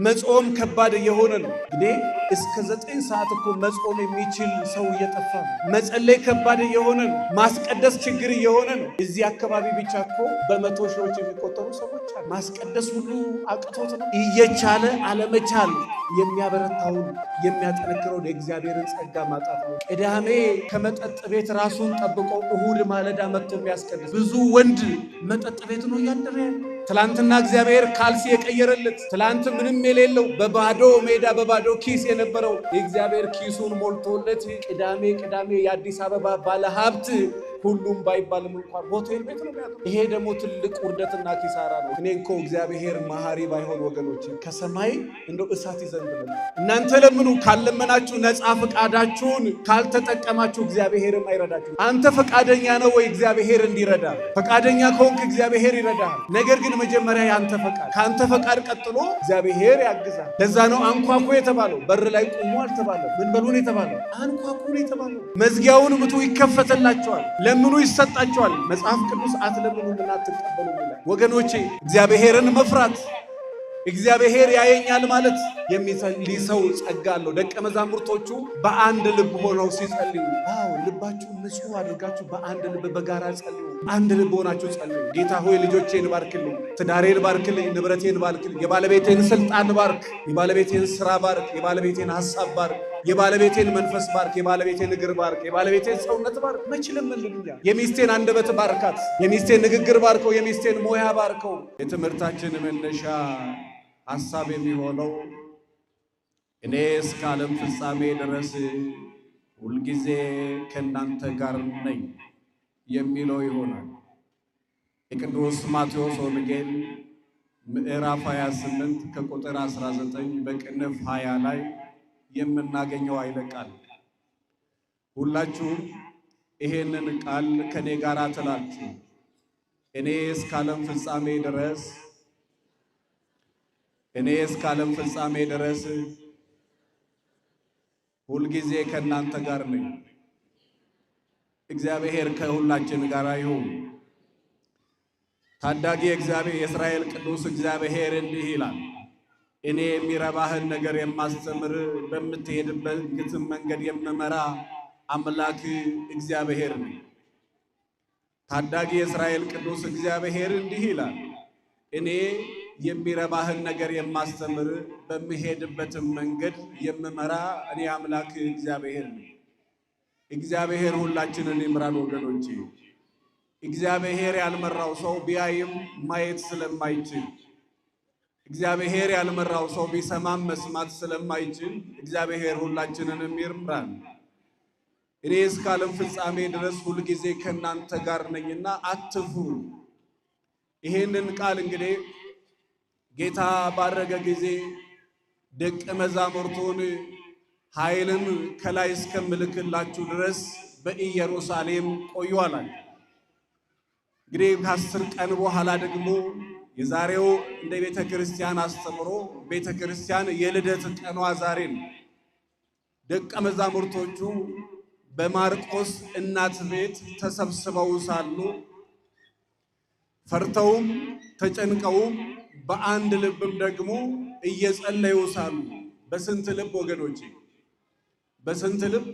መጾም ከባድ እየሆነ ነው። እንግዲህ እስከ 9 ሰዓት እኮ መጾም የሚችል ሰው እየጠፋ ነው። መጸለይ ከባድ እየሆነ ነው። ማስቀደስ ችግር እየሆነ ነው። እዚህ አካባቢ ብቻ እኮ በመቶ ሺዎች የሚቆጠሩ ሰዎች አሉ። ማስቀደስ ሁሉ አቅቶት ነው። እየቻለ አለመቻል የሚያበረታውን የሚያጠነክረውን የእግዚአብሔርን ጸጋ ማጣት ነው። ቅዳሜ ከመጠጥ ቤት ራሱን ጠብቆ እሁድ ማለዳ መጥቶ የሚያስቀድስ ብዙ ወንድ መጠጥ ቤት ነው እያደረ ያለ። ትላንትና እግዚአብሔር ካልሲ የቀየረለት፣ ትላንት ምንም የሌለው በባዶ ሜዳ በባዶ ኪስ የነበረው የእግዚአብሔር ኪሱን ሞልቶለት ቅዳሜ የአዲስ አበባ ባለሀብት ሁሉም ባይባልም እንኳን ሆቴል ቤት ነው ያለው። ይሄ ደግሞ ትልቅ ውርደትና ኪሳራ ነው። እኔ እኮ እግዚአብሔር መሐሪ ባይሆን ወገኖች ከሰማይ እንደው እሳት ይዘንብልን። እናንተ ለምኑ፣ ካልለመናችሁ ነፃ ፈቃዳችሁን ካልተጠቀማችሁ እግዚአብሔርም አይረዳችሁ። አንተ ፈቃደኛ ነው ወይ እግዚአብሔር እንዲረዳ? ፈቃደኛ ከሆንክ እግዚአብሔር ይረዳል። ነገር ግን መጀመሪያ ያንተ ፈቃድ፣ ካንተ ፈቃድ ቀጥሎ እግዚአብሔር ያግዛል። ለዛ ነው አንኳኩ የተባለው። በር ላይ ቁሙ አልተባለም። ምን በሉን የተባለው? አንኳኩ የተባለው። መዝጊያውን ምቱ ይከፈትላችኋል፣ ለምኑ ይሰጣችኋል። መጽሐፍ ቅዱስ አትለምኑና አትቀበሉ ይላል። ወገኖቼ እግዚአብሔርን መፍራት፣ እግዚአብሔር ያየኛል ማለት የሚጸልይ ሰው ጸጋ አለው። ደቀ መዛሙርቶቹ በአንድ ልብ ሆነው ሲጸልዩ፣ ልባችሁን ንጹህ አድርጋችሁ በአንድ ልብ በጋራ ጸልዩ። አንድ ልብ ሆናችሁ ጸልዩ። ጌታ ሆይ ልጆቼን ባርክልኝ፣ ትዳሬን ባርክልኝ፣ ንብረቴን ባርክልኝ፣ የባለቤቴን ስልጣን ባርክ፣ የባለቤቴን ስራ ባርክ፣ የባለቤቴን ሐሳብ ባርክ፣ የባለቤቴን መንፈስ ባርክ፣ የባለቤቴን እግር ባርክ፣ የባለቤቴን ሰውነት ባርክ። መችልም ልልኛ የሚስቴን አንደበት ባርካት፣ የሚስቴን ንግግር ባርከው፣ የሚስቴን ሞያ ባርከው። የትምህርታችን መነሻ ሐሳብ የሚሆነው እኔ እስከ ዓለም ፍጻሜ ድረስ ሁልጊዜ ከእናንተ ጋር ነኝ የሚለው ይሆናል። የቅዱስ ማቴዎስ ወንጌል ምዕራፍ 28 ከቁጥር 19 በቅንፍ 20 ላይ የምናገኘው ኃይለ ቃል። ሁላችሁም ይሄንን ቃል ከኔ ጋር ትላችሁ እኔ እስከ ዓለም ፍጻሜ ድረስ ሁልጊዜ ከእናንተ ጋር ነኝ። እግዚአብሔር ከሁላችን ጋር ይሁን። ታዳጊ እግዚአብሔር የእስራኤል ቅዱስ እግዚአብሔር እንዲህ ይላል፣ እኔ የሚረባህን ነገር የማስተምር በምትሄድበት መንገድ የምመራ አምላክ እግዚአብሔር ነኝ። ታዳጊ የእስራኤል ቅዱስ እግዚአብሔር እንዲህ ይላል፣ እኔ የሚረባህን ነገር የማስተምር በምሄድበትም መንገድ የምመራ እኔ አምላክ እግዚአብሔር ነኝ። እግዚአብሔር ሁላችንን ይምራን ወገኖቼ። እግዚአብሔር ያልመራው ሰው ቢያይም ማየት ስለማይችል፣ እግዚአብሔር ያልመራው ሰው ቢሰማም መስማት ስለማይችል እግዚአብሔር ሁላችንን ይምራን። እኔ እስከ ዓለም ፍጻሜ ድረስ ሁልጊዜ ከእናንተ ጋር ነኝና አትፍሩ። ይሄንን ቃል እንግዲህ ጌታ ባረገ ጊዜ ደቀ መዛሙርቱን ኃይልን ከላይ እስከምልክላችሁ ድረስ በኢየሩሳሌም ቆዩ አላቸው። እንግዲህ ከ10 ቀን በኋላ ደግሞ የዛሬው እንደ ቤተ ክርስቲያን አስተምሮ ቤተ ክርስቲያን የልደት ቀኗ ዛሬ ነው። ደቀ መዛሙርቶቹ በማርቆስ እናት ቤት ተሰብስበው ሳሉ ፈርተውም ተጨንቀውም በአንድ ልብም ደግሞ እየጸለዩ ሳሉ፣ በስንት ልብ ወገኖቼ? በስንት ልብ?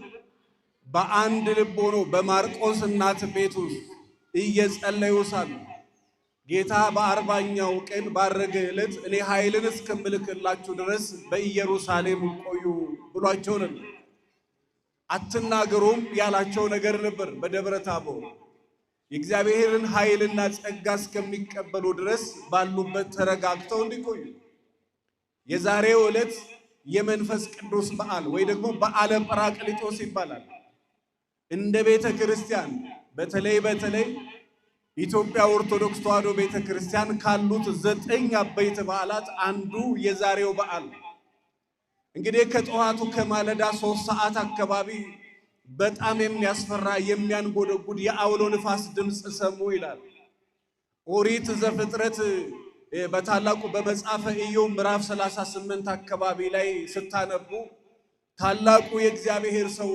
በአንድ ልብ ሆኖ በማርቆስ እናት ቤት ውስጥ እየጸለዩ ሳሉ ጌታ በ40ኛው ቀን ባረገ ዕለት እኔ ኃይልን እስከምልክላችሁ ድረስ በኢየሩሳሌም ቆዩ ብሏቸው ነበር። አትናገሩም ያላቸው ነገር ነበር። በደብረ ታቦር የእግዚአብሔርን ኃይልና ጸጋ እስከሚቀበሉ ድረስ ባሉበት ተረጋግተው እንዲቆዩ። የዛሬው ዕለት የመንፈስ ቅዱስ በዓል ወይ ደግሞ በዓለ ጰራቅሊጦስ ይባላል። እንደ ቤተ ክርስቲያን በተለይ ኢትዮጵያ ኦርቶዶክስ ተዋሕዶ ቤተ ክርስቲያን ካሉት 9 አበይት በዓላት አንዱ የዛሬው በዓል። እንግዲህ ከጠዋቱ ከማለዳ 3 ሰዓት አካባቢ በጣም የሚያስፈራ የሚያንጎደጉድ የአውሎ ንፋስ ድምፅ ሰሙ ይላል ኦሪት ዘፍጥረት በታላቁ በመጽሐፈ ኢዮብ ምዕራፍ 38 አካባቢ ላይ ስታነቡ ታላቁ የእግዚአብሔር ሰው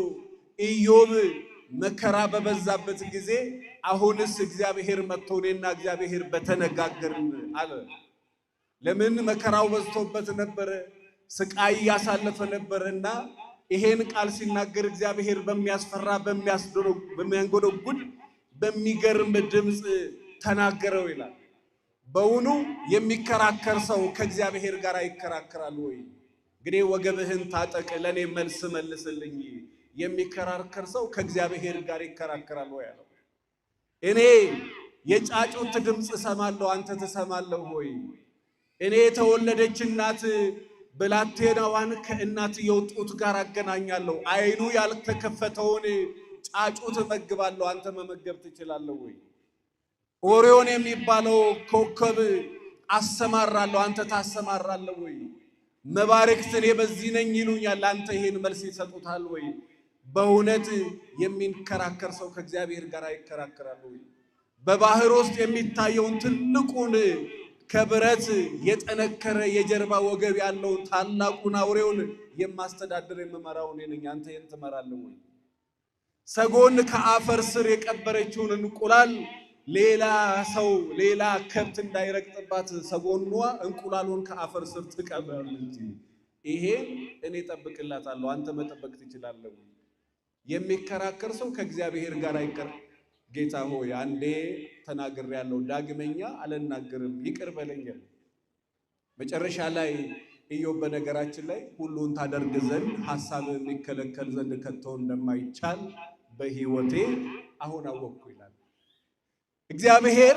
ኢዮብ መከራ በበዛበት ጊዜ አሁንስ እግዚአብሔር መጥቶ እኔና እግዚአብሔር በተነጋገርን አለ። ለምን መከራው በዝቶበት ነበር፣ ስቃይ ያሳለፈ ነበርና ይሄን ቃል ሲናገር እግዚአብሔር በሚያስፈራ በሚያንጎደጉድ በሚገርም ድምፅ ተናገረው ይላል። በውኑ የሚከራከር ሰው ከእግዚአብሔር ጋር ይከራከራል ወይ? እንግዲህ ወገብህን ታጠቅ ለኔ መልስ መልስልኝ። የሚከራከር ሰው ከእግዚአብሔር ጋር ይከራከራል ወይ አለው። እኔ የጫጩት ድምፅ እሰማለሁ፣ አንተ ትሰማለህ ወይ? እኔ የተወለደች እናት ብላቴናዋን ከእናትየው ጡት ጋር አገናኛለሁ። አይኑ ያልተከፈተውን ጫጩት እመግባለሁ፣ አንተ መመገብ ትችላለህ ወይ? ኦሪዮን የሚባለው ኮከብ አሰማራለሁ፣ አንተ ታሰማራለህ ወይ? መባረክት እኔ በዚህ ነኝ ይሉኛል፣ አንተ ይሄን መልስ ይሰጡታል ወይ? በእውነት የሚከራከር ሰው ከእግዚአብሔር ጋር ይከራከራል ወይ? በባህር ውስጥ የሚታየውን ትልቁን ከብረት የጠነከረ የጀርባ ወገብ ያለውን ታላቁን አውሬውን የማስተዳደር የምመራው እኔ ነኝ፣ አንተ ይሄን ትመራለህ ወይ? ሰጎን ከአፈር ስር የቀበረችውን እንቁላል ሌላ ሰው ሌላ ከብት እንዳይረግጥባት ሰጎኗ እንቁላሉን ከአፈር ስር ትቀብራለች። ይሄ እኔ ጠብቅላታለሁ፣ አንተ መጠበቅ ትችላለህ። የሚከራከር ሰው ከእግዚአብሔር ጋር አይቀር። ጌታ ሆይ አንዴ ተናግሬያለሁ፣ ዳግመኛ አልናገርም፣ ይቅር በለኝ። መጨረሻ ላይ ኢዮብ በነገራችን ላይ ሁሉን ታደርግ ዘንድ ሐሳብ የሚከለከል ዘንድ ከቶ እንደማይቻል በሕይወቴ አሁን አወቅኩ ይላል። እግዚአብሔር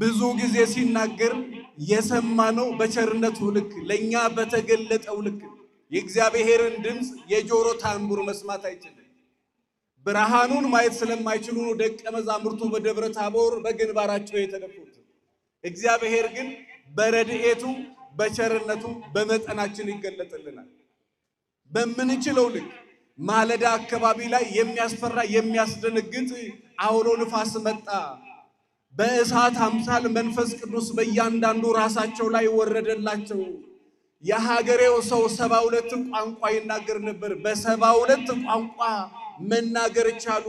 ብዙ ጊዜ ሲናገር የሰማነው በቸርነቱ ልክ ለኛ በተገለጠው ልክ የእግዚአብሔርን ድምፅ የጆሮ ታንቡር መስማት አይችልም። ብርሃኑን ማየት ስለማይችሉ ደቀ መዛሙርቱ በደብረ ታቦር በግንባራቸው የተደፉት። እግዚአብሔር ግን በረድኤቱ በቸርነቱ በመጠናችን ይገለጥልናል። በምንችለው ልክ ማለዳ አካባቢ ላይ የሚያስፈራ የሚያስደነግጥ አውሎ ንፋስ መጣ። በእሳት አምሳል መንፈስ ቅዱስ በእያንዳንዱ ራሳቸው ላይ ወረደላቸው። የሀገሬው ሰው 72 ቋንቋ ይናገር ነበር። በ72 ቋንቋ መናገር ቻሉ።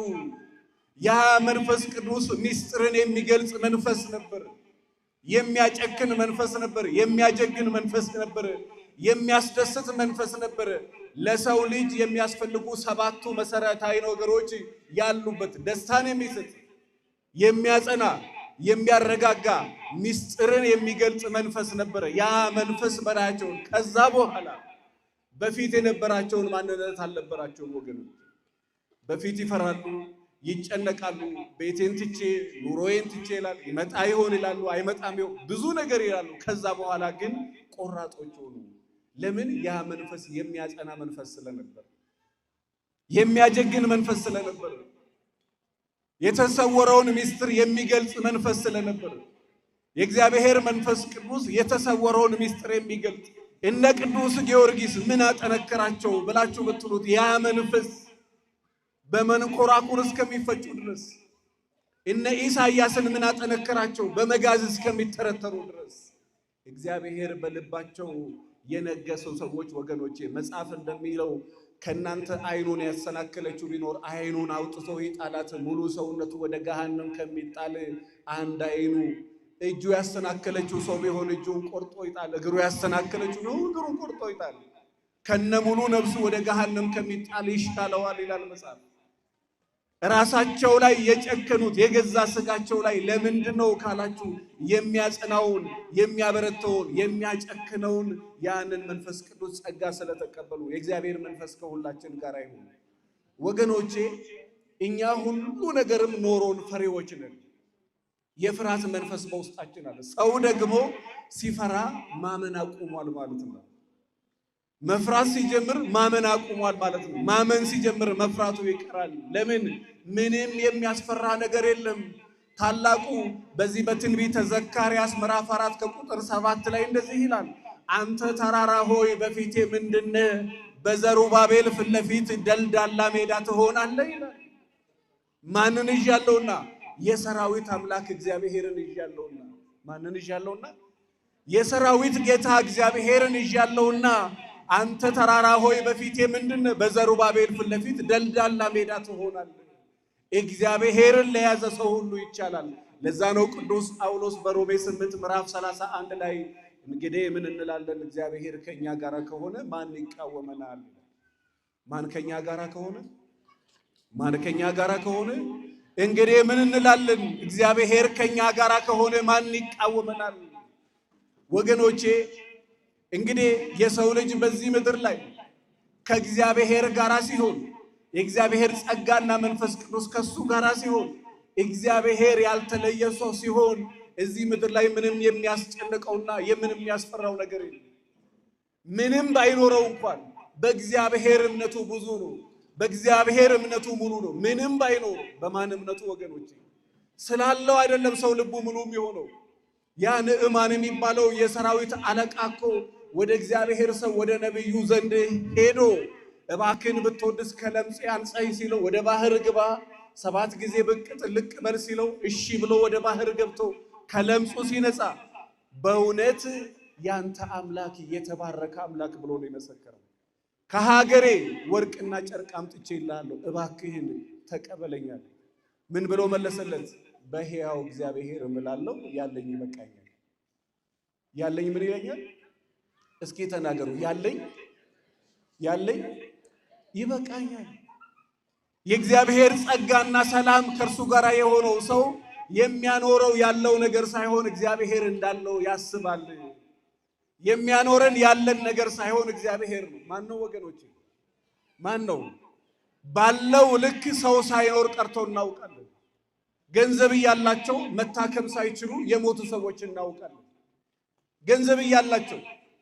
ያ መንፈስ ቅዱስ ምስጢርን የሚገልጽ መንፈስ ነበር። የሚያጨክን መንፈስ ነበር። የሚያጀግን መንፈስ ነበር። የሚያስደስት መንፈስ ነበር። ለሰው ልጅ የሚያስፈልጉ 7ቱ መሰረታዊ ነገሮች ያሉበት ደስታን የሚሰጥ የሚያጸና የሚያረጋጋ ምስጢርን የሚገልጽ መንፈስ ነበር። ያ መንፈስ መራቸው። ከዛ በኋላ በፊት የነበራቸውን ማንነት አልነበራቸውም ወገኖች። በፊት ይፈራሉ፣ ይጨነቃሉ። ቤቴን ትቼ ኑሮዬን ትቼ ይላል። ይመጣ ይሆን ይላሉ፣ አይመጣም ይሆን ብዙ ነገር ይላሉ። ከዛ በኋላ ግን ቆራጦች ሆኑ። ለምን? ያ መንፈስ የሚያጸና መንፈስ ስለነበር፣ የሚያጀግን መንፈስ ስለነበር፣ የተሰወረውን ምስጢር የሚገልጽ መንፈስ ስለነበር። የእግዚአብሔር መንፈስ ቅዱስ የተሰወረውን ምስጢር የሚገልጽ እነ ቅዱስ ጊዮርጊስ ምን አጠነከራቸው ብላችሁ ብትሉት ያ መንፈስ በመንኮራኩር እስከሚፈጩ ድረስ። እነ ኢሳይያስን ምን አጠነከራቸው? በመጋዝ እስከሚተረተሩ ድረስ። እግዚአብሔር በልባቸው የነገሰው ሰዎች ወገኖቼ፣ መጽሐፍ እንደሚለው ከናንተ አይኑን ያሰናከለችው ቢኖር አይኑን አውጥቶ ይጣላት። ሙሉ ሰውነቱ ወደ ገሃነም ከሚጣል አንድ አይኑ፣ እጁ ያሰናከለችው ሰው ቢሆን እጁን ቆርጦ ይጣል። እግሩ ያሰናከለችው ቢሆን እግሩን ቆርጦ ይጣል። ከነ ሙሉ ነፍሱ ወደ ገሃነም ከሚጣል ይሻለዋል ይላል መጽሐፍ። ራሳቸው ላይ የጨከኑት የገዛ ስጋቸው ላይ ለምንድን ነው ካላችሁ የሚያጸናውን የሚያበረተውን የሚያጨክነውን ያንን መንፈስ ቅዱስ ጸጋ ስለተቀበሉ። የእግዚአብሔር መንፈስ ከሁላችን ጋር ይሁን ወገኖቼ። እኛ ሁሉ ነገርም ኖሮን ፈሪዎች ነን። የፍርሃት መንፈስ በውስጣችን አለ። ሰው ደግሞ ሲፈራ ማመን አቁሟል ማለት ነው። መፍራት ሲጀምር ማመን አቁሟል ማለት ነው። ማመን ሲጀምር መፍራቱ ይቀራል። ለምን? ምንም የሚያስፈራ ነገር የለም። ታላቁ በዚህ በትንቢተ ዘካርያስ ምዕራፍ 4 ከቁጥር 7 ላይ እንደዚህ ይላል፣ አንተ ተራራ ሆይ በፊቴ ምንድነህ? በዘሩባቤል ፊት ለፊት ደልዳላ ሜዳ ትሆናለህ ይላል። ማንን ይዣለውና? የሰራዊት አምላክ እግዚአብሔርን ይዣለውና። ማንን ይዣለውና? የሰራዊት ጌታ እግዚአብሔርን ይዣለውና አንተ ተራራ ሆይ በፊቴ ምንድነህ? በዘሩባቤል ፊት ለፊት ደልዳላ ሜዳ ትሆናለህ። እግዚአብሔርን ለያዘ ሰው ሁሉ ይቻላል። ለዛ ነው ቅዱስ ጳውሎስ በሮሜ 8 ምዕራፍ 31 ላይ እንግዲህ ምን እንላለን? እግዚአብሔር ከኛ ጋር ከሆነ ማን ይቃወመናል? ማን ከኛ ጋር ከሆነ ማን ከኛ ጋር ከሆነ እንግዲህ ምን እንላለን? እግዚአብሔር ከኛ ጋር ከሆነ ማን ይቃወመናል? ወገኖቼ እንግዲህ የሰው ልጅ በዚህ ምድር ላይ ከእግዚአብሔር ጋር ሲሆን የእግዚአብሔር ጸጋና መንፈስ ቅዱስ ከሱ ጋር ሲሆን እግዚአብሔር ያልተለየ ሰው ሲሆን እዚህ ምድር ላይ ምንም የሚያስጨንቀውና ምንም የሚያስፈራው ነገር የለም። ምንም ባይኖረው እንኳን በእግዚአብሔር እምነቱ ብዙ ነው። በእግዚአብሔር እምነቱ ሙሉ ነው። ምንም ባይኖር በማን እምነቱ? ወገኖቼ ስላለው አይደለም ሰው ልቡ ሙሉ የሚሆነው። ያ ንዕማን የሚባለው የሰራዊት አለቃ እኮ ወደ እግዚአብሔር ሰው ወደ ነብዩ ዘንድ ሄዶ እባክን ብትወድስ ከለምጽ አንጻኝ ሲለው ወደ ባህር ግባ 7 ጊዜ ብቅ ጥልቅ በል ሲለው እሺ ብሎ ወደ ባህር ገብቶ ከለምጹ ሲነጻ በእውነት ያንተ አምላክ የተባረከ አምላክ ብሎ ነው የመሰከረው። ከሀገሬ ወርቅና ጨርቅ አምጥቼልሃለሁ እባክህን ተቀበለኛል። ምን ብሎ መለሰለት? በሕያው እግዚአብሔር እምላለሁ ያለኝ ይበቃኛል። ያለኝ ምን ይለኛል? እስኪ ተናገሩ። ያለኝ ይበቃኛል። የእግዚአብሔር ጸጋና ሰላም ከእርሱ ጋር የሆነው ሰው የሚያኖረው ያለው ነገር ሳይሆን እግዚአብሔር እንዳለው ያስባል። የሚያኖረን ያለን ነገር ሳይሆን እግዚአብሔር ነው። ማን ነው ወገኖች? ማን ነው? ባለው ልክ ሰው ሳይኖር ቀርቶ እናውቃለን። ገንዘብ እያላቸው መታከም ሳይችሉ የሞቱ ሰዎች እናውቃለን። ገንዘብ እያላቸው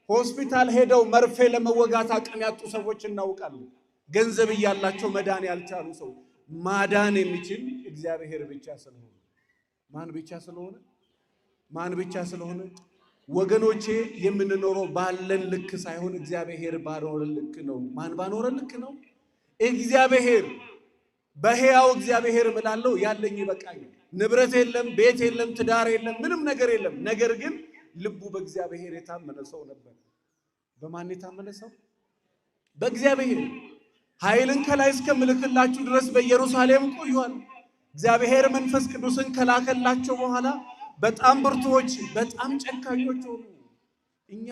ሆስፒታል ሄደው መርፌ ለመወጋት አቅም ያጡ ሰዎች እናውቃለን። ገንዘብ እያላቸው መዳን ያልቻሉ ሰው ማዳን የሚችል እግዚአብሔር ብቻ ስለሆነ ማን ብቻ ስለሆነ ወገኖቼ የምንኖረው ባለን ልክ ሳይሆን እግዚአብሔር ባኖረን ልክ ነው። ማን ባኖረን ልክ ነው? እግዚአብሔር። በሕያው እግዚአብሔር እምላለሁ ያለኝ ይበቃኛል። ንብረት የለም፣ ቤት የለም፣ ትዳር የለም፣ ምንም ነገር የለም። ነገር ግን ልቡ በእግዚአብሔር የታመነ ሰው ነበር። በማን የታመነ ሰው? በእግዚአብሔር። ኃይልን ከላይ እስከምልክላችሁ ድረስ በኢየሩሳሌም ቆዩአል። እግዚአብሔር መንፈስ ቅዱስን ከላከላቸው በኋላ በጣም ብርቱዎች፣ በጣም ጨካኞች ሆኑ። እኛ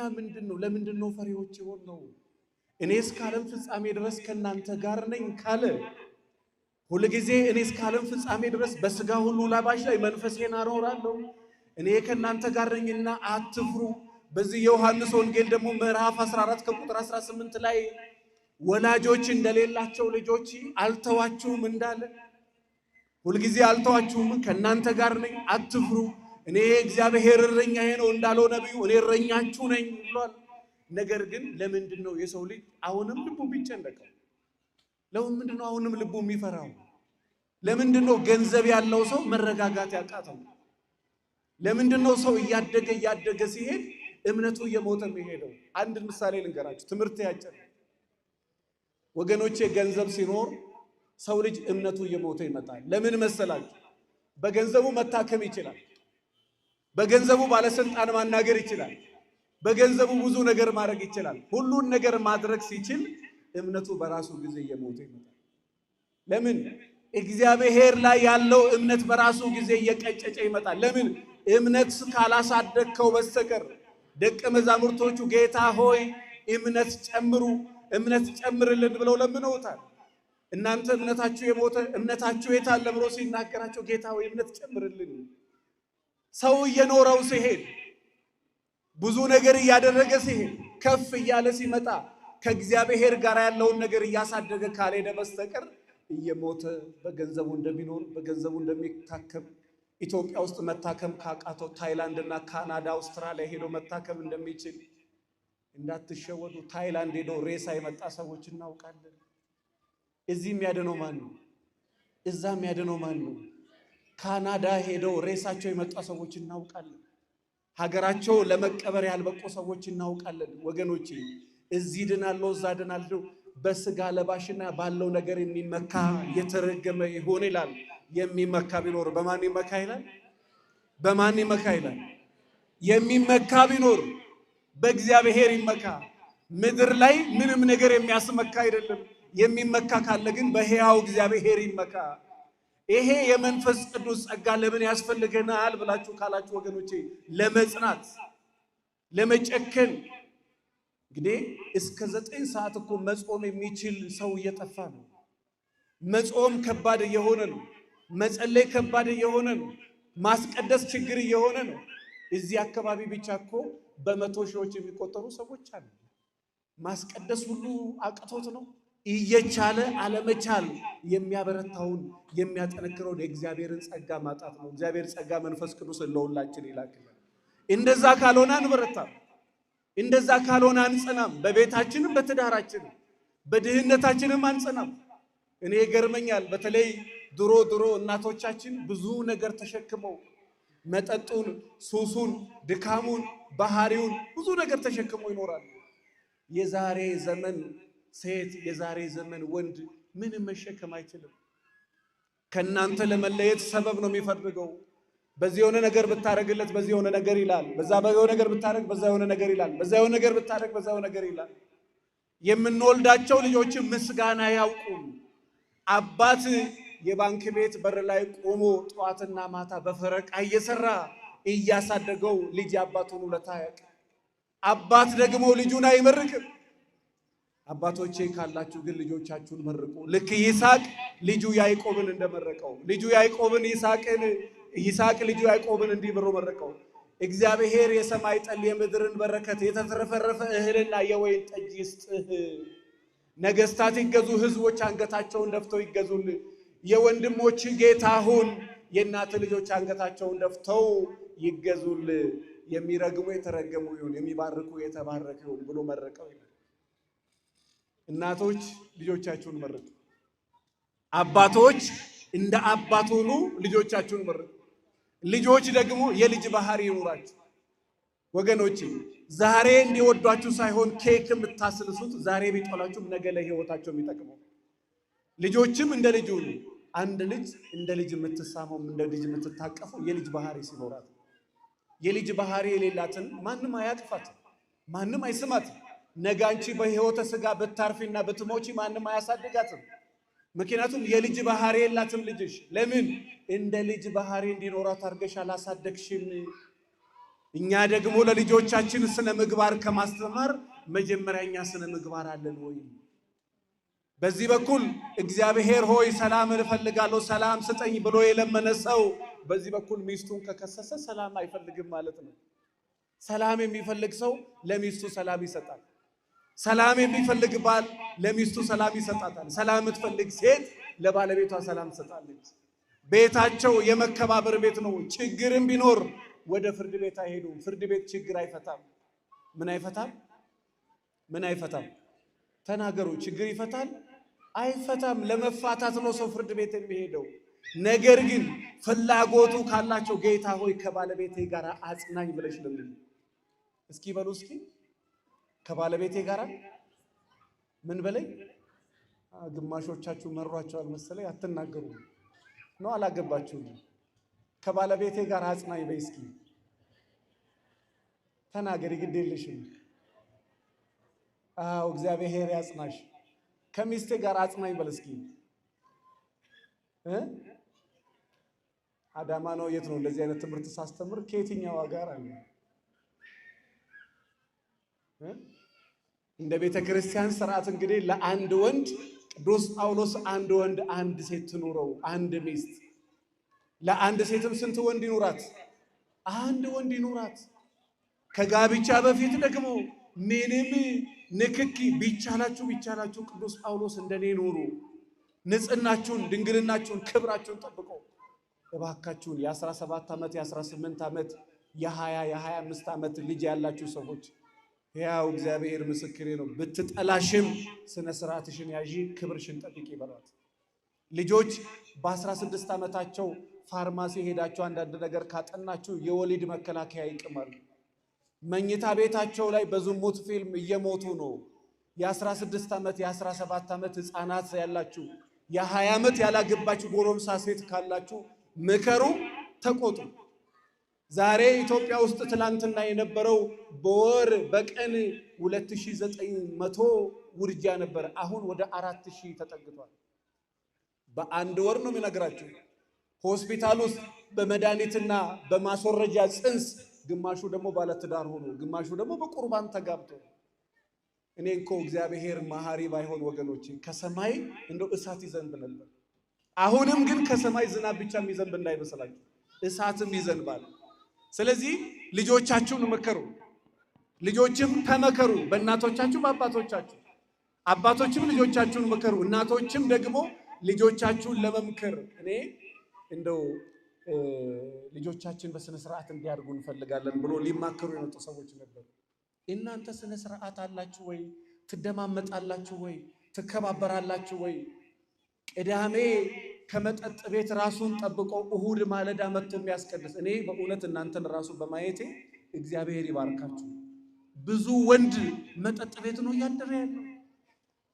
ለምንድን ነው ፈሪዎች የሆነው? እኔ እስከ ዓለም ፍጻሜ ድረስ ከእናንተ ጋር ነኝ ካለ ሁልጊዜ እኔ እስከ ዓለም ፍጻሜ ድረስ በሥጋ ሁሉ ላባሽ ላይ መንፈሴን አኖራለሁ፣ እኔ ከእናንተ ጋር ነኝና አትፍሩ። በዚህ የዮሐንስ ወንጌል ደግሞ ምዕራፍ 14 ከቁጥር 18 ላይ ወላጆች እንደሌላቸው ልጆች አልተዋችሁም እንዳለ ሁልጊዜ አልተዋችሁም፣ ከእናንተ ጋር ነኝ፣ አትፍሩ፣ እኔ እግዚአብሔር እረኛዬ ነው እንዳለው ነቢዩ እኔ እረኛችሁ ነኝ ብሏል። ነገር ግን ለምንድን ነው የሰው ልጅ አሁንም ልቡ ቢጨነቀው? ለምንድን ነው አሁንም ልቡ የሚፈራው? ለምንድን ነው ገንዘብ ያለው ሰው መረጋጋት ያቃተው? ለምንድን ነው ሰው እያደገ ሲሄድ እምነቱ እየሞተ የሚሄደው? አንድ ምሳሌ ልንገራችሁ፣ ትምህርት ያጭር ወገኖቼ። ገንዘብ ሲኖር ሰው ልጅ እምነቱ እየሞተ ይመጣል። ለምን መሰላችሁ? በገንዘቡ መታከም ይችላል። በገንዘቡ ባለስልጣን ማናገር ይችላል። በገንዘቡ ብዙ ነገር ማድረግ ይችላል። ሁሉን ነገር ማድረግ ሲችል እምነቱ በራሱ ጊዜ እየሞተ ይመጣል። ለምን? እግዚአብሔር ላይ ያለው እምነት በራሱ ጊዜ እየቀጨጨ ይመጣል። ለምን? እምነት ካላሳደግከው በስተቀር ደቀ መዛሙርቶቹ ጌታ ሆይ እምነት ጨምርልን ብለው ለምነውታል። እናንተ እምነታችሁ የሞተ እምነታችሁ የታለ ብሎ ሲናገራቸው ጌታ ሆይ እምነት ጨምርልን። ሰው እየኖረው ሲሄድ ብዙ ነገር እያደረገ ሲሄድ ከፍ እያለ ሲመጣ ከእግዚአብሔር ጋር ያለውን ነገር እያሳደገ ካልሄደ በስተቀር እየሞተ በገንዘቡ እንደሚኖር በገንዘቡ እንደሚታከም ኢትዮጵያ ውስጥ መታከም ካቃተው ታይላንድ እና ካናዳ አውስትራሊያ ሄዶ መታከም እንደሚችል እንዳትሸወዱ። ታይላንድ ሄዶ ሬሳ የመጣ ሰዎች እናውቃለን። እዚህ የሚያድነው ማን ነው? እዛ የሚያድነው ማን ነው? ካናዳ ሄደው ሬሳቸው የመጣ ሰዎች እናውቃለን። ሀገራቸው ለመቀበር ያልበቁ ሰዎች እናውቃለን። ወገኖቼ እዚህ ድናለው እዛ ድናለው በስጋ ለባሽና ባለው ነገር የሚመካ የተረገመ ይሆን ይላል። የሚመካ ቢኖር በማን ይመካ ይላል? በማን ይመካ ይላል? የሚመካ ቢኖር በእግዚአብሔር ይመካ። ምድር ላይ ምንም ነገር የሚያስመካ አይደለም። የሚመካ ካለ ግን በሕያው እግዚአብሔር ይመካ። ይሄ የመንፈስ ቅዱስ ጸጋ ለምን ያስፈልገናል ብላችሁ ካላችሁ ወገኖቼ ለመጨከን እንግዲህ እስከ 9 ሰዓት እኮ መጾም የሚችል ሰው እየጠፋ ነው። መጾም ከባድ እየሆነ ነው። መጸለይ ከባድ እየሆነ ነው። ማስቀደስ ችግር እየሆነ ነው። እዚህ አካባቢ ብቻ እኮ በመቶ ሺዎች የሚቆጠሩ ሰዎች አሉ። ማስቀደስ ሁሉ አቅቶት ነው። እየቻለ አለመቻል የሚያበረታውን የሚያጠነክረውን የእግዚአብሔርን ጸጋ ማጣት ነው። እግዚአብሔር ጸጋ መንፈስ ቅዱስ ለሁላችን ይላክልን። እንደዛ ካልሆነ አንበረታም። እንደዛ ካልሆነ አንጸናም። በቤታችንም በትዳራችንም በድህነታችንም አንጸናም። እኔ ይገርመኛል። በተለይ ድሮ እናቶቻችን ብዙ ነገር ተሸክመው መጠጡን፣ ሱሱን፣ ድካሙን፣ ባህሪውን ብዙ ነገር ተሸክመው ይኖራሉ። የዛሬ ዘመን ሴት የዛሬ ዘመን ወንድ ምንም መሸከም አይችልም። ከናንተ ለመለየት ሰበብ ነው የሚፈልገው። በዚህ የሆነ ነገር ብታረግለት በዚህ የሆነ ነገር ይላል፣ በዛ የሆነ ነገር ብታረግ በዛ የሆነ ነገር ይላል፣ በዛ የሆነ ነገር ብታረግ በዛ የሆነ ነገር ይላል። የምንወልዳቸው ልጆች ምስጋና ያውቁም። አባት የባንክ ቤት በር ላይ ቆሞ ጠዋትና ማታ በፈረቃ እየሰራ እያሳደገው ልጅ አባቱን ውለታ ያውቃል። አባት ደግሞ ልጁን አይመርቅም። አባቶቼ ካላችሁ ግን ልጆቻችሁን መርቁ። ልክ ይስሐቅ ልጁ ያዕቆብን እንደመረቀው ልጁ ያዕቆብን ይስሐቅ ልጁ ያዕቆብን እንዲህ ብሎ መረቀው። እግዚአብሔር የሰማይ ጠል የምድርን በረከት የተትረፈረፈ እህልና የወይን ጠጅ ይስጥህ። ነገስታት ይገዙ፣ ህዝቦች አንገታቸውን ደፍተው ይገዙል። የወንድሞች ጌታ ሁን፣ የእናት ልጆች አንገታቸውን ደፍተው ይገዙል። የሚረግሙ የተረገሙ ይሁን፣ የሚባርኩ የተባረኩ ይሁን ብሎ መረቀው ይላል። እናቶች ልጆቻችሁን መርቁ። አባቶች እንደ አባት ሆኑ፣ ልጆቻችሁን መርቁ። ልጆች ደግሞ የልጅ ባህሪ ይኑራችሁ። ወገኖቼ ዛሬ እንዲወዷችሁ ሳይሆን ኬክ የምታስልሱት ዛሬ ቢጠላችሁም ነገ ለህይወታቸው የሚጠቅመው። ልጆችም እንደ ልጅ ሁኑ። አንድ ልጅ እንደ ልጅ የምትሳመው እንደ ልጅ የምትታቀፈው የልጅ ባህሪ ሲኖራት። የልጅ ባህሪ የሌላትን ማንም አያቅፋት፣ ማንም አይስማት። ነገ አንቺ በህይወተ ስጋ ብታርፊና ብትሞቺ ማንም አያሳድጋትም። ምክንያቱም የልጅ ባህሪ የላትም ልጅሽ። ለምን? እንደ ልጅ ባህሪ እንዲኖራት አድርገሽ አላሳደግሽም። እኛ ደግሞ ለልጆቻችን ስነ ምግባር ከማስተማር መጀመሪያኛ ስነ ምግባር አለን ወይ? በዚህ በኩል እግዚአብሔር ሆይ ሰላም እፈልጋለሁ ሰላም ስጠኝ ብሎ የለመነ ሰው በዚህ በኩል ሚስቱን ከከሰሰ ሰላም አይፈልግም ማለት ነው። ሰላም የሚፈልግ ሰው ለሚስቱ ሰላም ይሰጣል። ሰላም የሚፈልግ ባል ለሚስቱ ሰላም ይሰጣታል። ሰላም የምትፈልግ ሴት ለባለቤቷ ሰላም ትሰጣለች። ቤታቸው የመከባበር ቤት ነው። ችግርም ቢኖር ወደ ፍርድ ቤት አይሄዱም። ፍርድ ቤት ችግር አይፈታም። ምን አይፈታም? ምን አይፈታም? ተናገሩ። ችግር ይፈታል? አይፈታም። ለመፋታት ነው ሰው ፍርድ ቤት የሚሄደው። ነገር ግን ፍላጎቱ ካላቸው ጌታ ሆይ ከባለቤቴ ጋር አጽናኝ ብለሽ ለምን እስኪ በሉ እስኪ ከባለቤቴ ጋር ምን በለኝ። ግማሾቻችሁ መሯቸዋል መሰለኝ አትናገሩ ነው አላገባችሁም። ከባለቤቴ ጋር አጽናኝ በይ እስኪ ተናገሪ፣ ግድ የለሽም። አዎ እግዚአብሔር ያጽናሽ። ከሚስቴ ጋር አጽናኝ በል እስኪ። አዳማ ነው የት ነው እንደዚህ አይነት ትምህርት ሳስተምር ከየትኛው ጋር አለ? እንደ ቤተ ክርስቲያን ስርዓት እንግዲህ ለአንድ ወንድ ቅዱስ ጳውሎስ አንድ ወንድ አንድ ሴት ትኑረው፣ አንድ ሚስት። ለአንድ ሴትም ስንት ወንድ ይኑራት? አንድ ወንድ ይኑራት። ከጋብቻ በፊት ደግሞ ምንም ንክኪ ቢቻላችሁ ቅዱስ ጳውሎስ እንደኔ ኑሩ፣ ንጽህናችሁን፣ ድንግልናችሁን፣ ክብራችሁን ጠብቆ እባካችሁን የ17 ዓመት የ18 ዓመት የ20 የ25 ዓመት ልጅ ያላችሁ ሰዎች ያው እግዚአብሔር ምስክሬ ነው፣ ብትጠላሽም ስነ ስርዓትሽን ያዢ፣ ክብርሽን ጠብቂ በሏት። ልጆች በ16 ዓመታቸው ፋርማሲ ሄዳችሁ አንዳንድ ነገር ካጠናችሁ የወሊድ መከላከያ ይቅማሉ። መኝታ ቤታቸው ላይ በዝሙት ፊልም እየሞቱ ነው። የ16 ዓመት የ17 ዓመት ህፃናት ያላችሁ፣ የ20 ዓመት ያላገባችሁ ጎረምሳ ሴት ካላችሁ ምከሩ፣ ተቆጡ። ዛሬ ኢትዮጵያ ውስጥ ትላንትና የነበረው በወር በቀን 2900 ውርጃ ነበር። አሁን ወደ 4000 ተጠግቷል። በአንድ ወር ነው የሚነግራችሁ። ሆስፒታል ውስጥ በመድኃኒትና በማስወረጃ ጽንስ ግማሹ ደግሞ ባለትዳር ሆኖ፣ ግማሹ ደግሞ በቁርባን ተጋብቶ። እኔ እኮ እግዚአብሔር መሐሪ ባይሆን ወገኖቼ ከሰማይ እንደው እሳት ይዘንብ ነበር። አሁንም ግን ከሰማይ ዝናብ ብቻ የሚዘንብ እንዳይመስላችሁ፣ እሳትም ይዘንባል። ስለዚህ ልጆቻችሁን መከሩ፣ ልጆችም ተመከሩ፣ በእናቶቻችሁ በአባቶቻችሁ። አባቶችም ልጆቻችሁን መከሩ፣ እናቶችም ደግሞ ልጆቻችሁን ለመምከር። እኔ እንደው ልጆቻችን በስነ ስርዓት እንዲያድጉ እንፈልጋለን ብሎ ሊማከሩ የመጡ ሰዎች ነበሩ። እናንተ ስነ ስርዓት አላችሁ ወይ? ትደማመጣላችሁ ወይ? ትከባበራላችሁ ወይ? ቅዳሜ ከመጠጥ ቤት ራሱን ጠብቆ እሁድ ማለዳ መጥቶ የሚያስቀድስ። እኔ በእውነት እናንተን ራሱ በማየቴ እግዚአብሔር ይባርካችሁ። ብዙ ወንድ መጠጥ ቤት ነው እያደረ ያለው።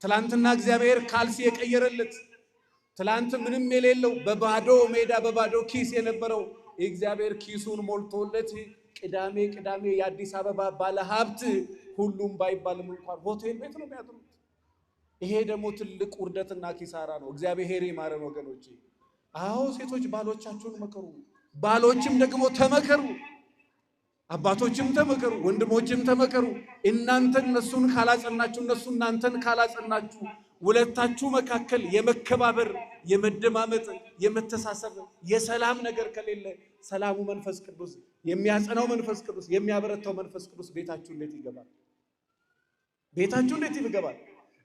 ትላንትና እግዚአብሔር ካልሲ የቀየረለት፣ ትላንት ምንም የሌለው በባዶ ሜዳ በባዶ ኪስ የነበረው እግዚአብሔር ኪሱን ሞልቶለት ቅዳሜ ቅዳሜ የአዲስ አበባ ባለ ሀብት ሁሉም ባይባልም እንኳን ሆቴል ቤት ነው የሚያድሩት። ይሄ ደግሞ ትልቅ ውርደትና ኪሳራ ነው። እግዚአብሔር ይማረን ወገኖቼ። አዎ ሴቶች ባሎቻችሁን መከሩ፣ ባሎችም ደግሞ ተመከሩ፣ አባቶችም ተመከሩ፣ ወንድሞችም ተመከሩ። እናንተ እነሱን ካላጸናችሁ፣ እነሱ እናንተን ካላጸናችሁ፣ ሁለታችሁ መካከል የመከባበር የመደማመጥ የመተሳሰብ የሰላም ነገር ከሌለ ሰላሙ መንፈስ ቅዱስ የሚያጸናው መንፈስ ቅዱስ የሚያበረታው መንፈስ ቅዱስ ቤታችሁ እንዴት ይገባል? ቤታችሁ እንዴት ይገባል?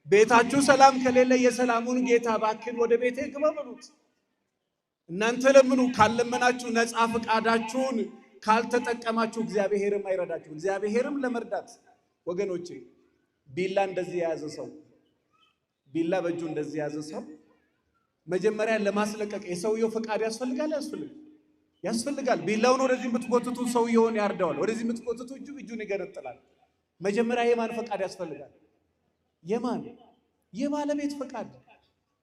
ቤታችሁ ሰላም ከሌለ የሰላሙን ጌታ እባክህን ወደ ቤቴ ግባ በሉት። እናንተ ለምኑ፣ ካልለመናችሁ ነፃ ፈቃዳችሁን ካልተጠቀማችሁ እግዚአብሔርም አይረዳችሁ። እግዚአብሔርም ለመርዳት ወገኖቼ ቢላ እንደዚህ የያዘ ሰው፣ ቢላ በእጁ እንደዚህ የያዘ ሰው መጀመሪያ ለማስለቀቅ የሰውየው ፈቃድ ያስፈልጋል? ያስፈልጋል። ቢላውን ወደዚህ የምትጎትቱ ሰውየውን ያርደዋል። ወደዚህ የምትጎትቱ እጁን ይገነጥላል። መጀመሪያ የማን ፈቃድ ያስፈልጋል? የማን? የባለቤት ፈቃድ።